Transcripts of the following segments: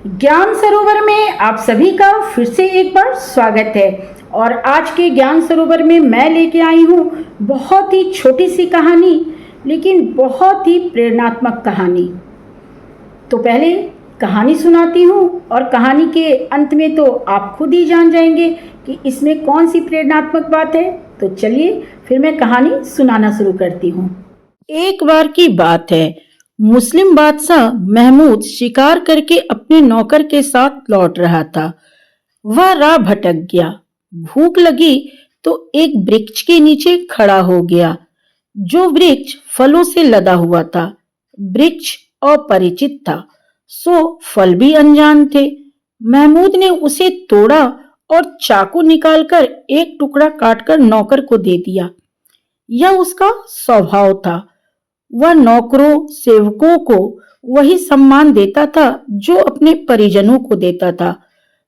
ज्ञान सरोवर में आप सभी का फिर से एक बार स्वागत है। और आज के ज्ञान सरोवर में मैं लेके आई हूँ बहुत ही छोटी सी कहानी, लेकिन बहुत ही प्रेरणात्मक कहानी। तो पहले कहानी सुनाती हूँ और कहानी के अंत में तो आप खुद ही जान जाएंगे कि इसमें कौन सी प्रेरणात्मक बात है। तो चलिए फिर मैं कहानी सुनाना शुरू करती हूँ। एक बार की बात है, मुस्लिम बादशाह महमूद शिकार करके अपने नौकर के साथ लौट रहा था। वह राह भटक गया। भूख लगी तो एक वृक्ष के नीचे खड़ा हो गया। जो वृक्ष फलों से लदा हुआ था। वृक्ष अपरिचित था, सो फल भी अनजान थे। महमूद ने उसे तोड़ा और चाकू निकालकर एक टुकड़ा काटकर नौकर को दे दिया। यह उसका स्वभाव था। वह नौकरों सेवकों को वही सम्मान देता था जो अपने परिजनों को देता था।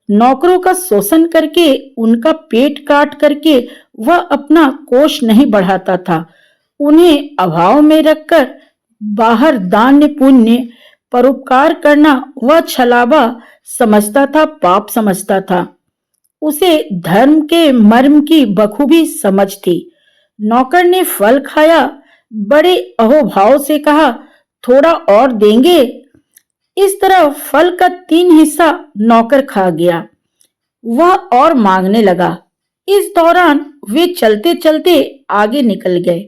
नौकरों का शोषण करके, उनका पेट काट करके वह अपना कोष नहीं बढ़ाता था। उन्हें अभाव में रखकर बाहर दान पुण्य परोपकार करना वह छलावा समझता था, पाप समझता था। उसे धर्म के मर्म की बखूबी समझ थी। नौकर ने फल खाया, बड़े अहोभाव से कहा, थोड़ा और देंगे? इस तरह फल का 3 हिस्सा नौकर खा गया। वह और मांगने लगा। इस दौरान वे चलते चलते आगे निकल गए,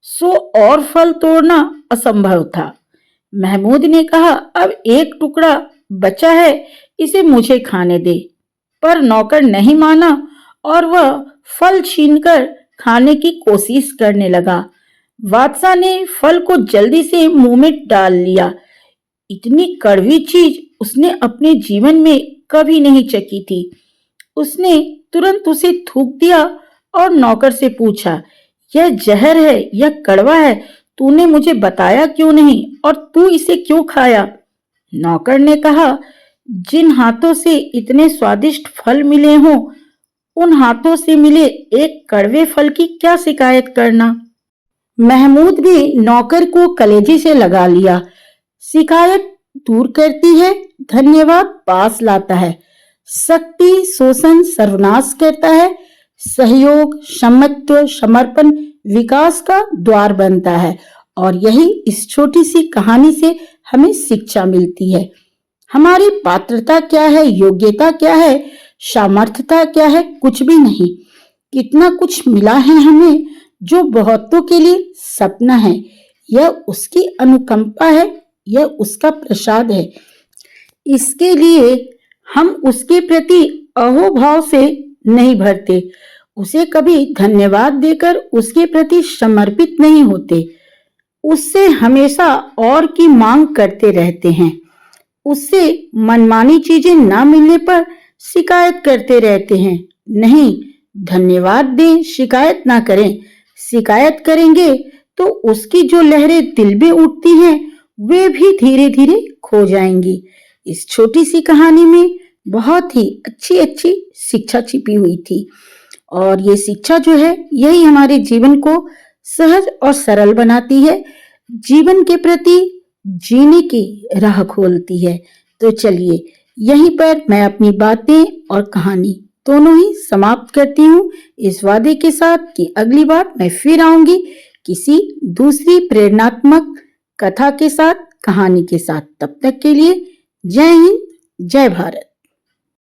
सो और फल तोड़ना असंभव था। महमूद ने कहा, अब एक टुकड़ा बचा है, इसे मुझे खाने दे। पर नौकर नहीं माना और वह फल छीनकर खाने की कोशिश करने लगा। बादशाह ने फल को जल्दी से मुंह में डाल लिया। इतनी कड़वी चीज उसने अपने जीवन में कभी नहीं चखी थी। उसने तुरंत उसे थूक दिया और नौकर से पूछा, यह जहर है, यह कड़वा है, तूने मुझे बताया क्यों नहीं और तू इसे क्यों खाया? नौकर ने कहा, जिन हाथों से इतने स्वादिष्ट फल मिले हों, उन हाथों से मिले एक कड़वे फल की क्या शिकायत करना। महमूद भी नौकर को कलेजे से लगा लिया। शिकायत दूर करती है, धन्यवाद पास लाता है। शक्ति शोषण सर्वनाश करता है। सहयोग समत्व समर्पण विकास का द्वार बनता है। और यही इस छोटी सी कहानी से हमें शिक्षा मिलती है। हमारी पात्रता क्या है, योग्यता क्या है, सामर्थ्यता क्या है, कुछ भी नहीं। कितना कुछ मिला है हमें जो बहुतों के लिए सपना है। यह उसकी अनुकंपा है, यह उसका प्रसाद है। इसके लिए हम उसके प्रति अहोभाव से नहीं भरते, उसे कभी धन्यवाद देकर उसके प्रति समर्पित नहीं होते। उससे हमेशा और की मांग करते रहते हैं। उससे मनमानी चीजें ना मिलने पर शिकायत करते रहते हैं। नहीं, धन्यवाद दें, शिकायत ना करें। शिकायत करेंगे तो उसकी जो लहरें दिल में उठती हैं, वे भी धीरे धीरे खो जाएंगी। इस छोटी सी कहानी में बहुत ही अच्छी अच्छी शिक्षा छिपी हुई थी। और ये शिक्षा जो है, यही हमारे जीवन को सहज और सरल बनाती है, जीवन के प्रति जीने की राह खोलती है। तो चलिए यहीं पर मैं अपनी बातें और कहानी दोनों ही समाप्त करती हूँ, इस वादे के साथ कि अगली बार मैं फिर आऊंगी किसी दूसरी प्रेरणात्मक कथा के साथ, कहानी के साथ। तब तक के लिए जय हिंद, जय भारत।